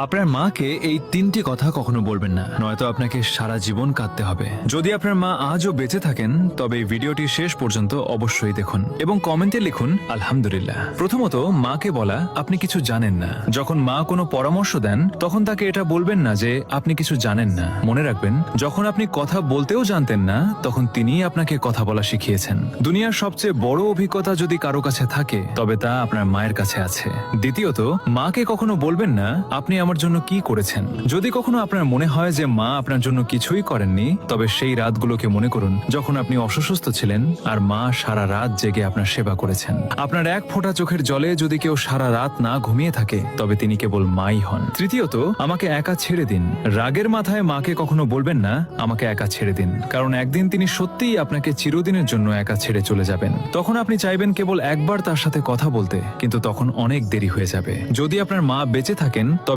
আপনার মাকে এই তিনটি কথা কখনো বলবেন না, নয়তো আপনাকে সারা জীবন কাঁদতে হবে। যদি আপনার মা আজও বেঁচে থাকেন তবে এই ভিডিওটি শেষ পর্যন্ত অবশ্যই দেখুন এবং কমেন্টে লিখুন আলহামদুলিল্লাহ। প্রথমত, মাকে বলা আপনি কিছু জানেন না। যখন মা কোনো পরামর্শ দেন তখন তাকে এটা বলবেন না যে আপনি কিছু জানেন না। মনে রাখবেন, যখন আপনি কথা বলতেও জানতেন না তখন তিনিই আপনাকে কথা বলা শিখিয়েছেন। দুনিয়ার সবচেয়ে বড় অভিজ্ঞতা যদি কারো কাছে থাকে তবে তা আপনার মায়ের কাছে আছে। দ্বিতীয়ত, মাকে কখনো বলবেন না আপনি আমার জন্য কি করেছেন। যদি কখনো আপনার মনে হয় যে মা আপনার জন্য কিছুই করেননি, তবে সেই রাতগুলোকে মনে করুন যখন আপনি অসুস্থ ছিলেন আর মা সারা রাত জেগে আপনার সেবা করেছেন। আপনার এক ফোঁটা চোখের জলে যদি কেউ সারা রাত না ঘুমিয়ে থাকে তবে তিনি কেবল মাই হন। তৃতীয়ত, আমাকে একা ছেড়ে দিন। রাগের মাথায় মাকে কখনো বলবেন না আমাকে একা ছেড়ে দিন, কারণ একদিন তিনি সত্যিই আপনাকে চিরদিনের জন্য একা ছেড়ে চলে যাবেন। তখন আপনি চাইবেন কেবল একবার তার সাথে কথা বলতে, কিন্তু তখন অনেক দেরি হয়ে যাবে। যদি আপনার মা বেঁচে থাকেন তবে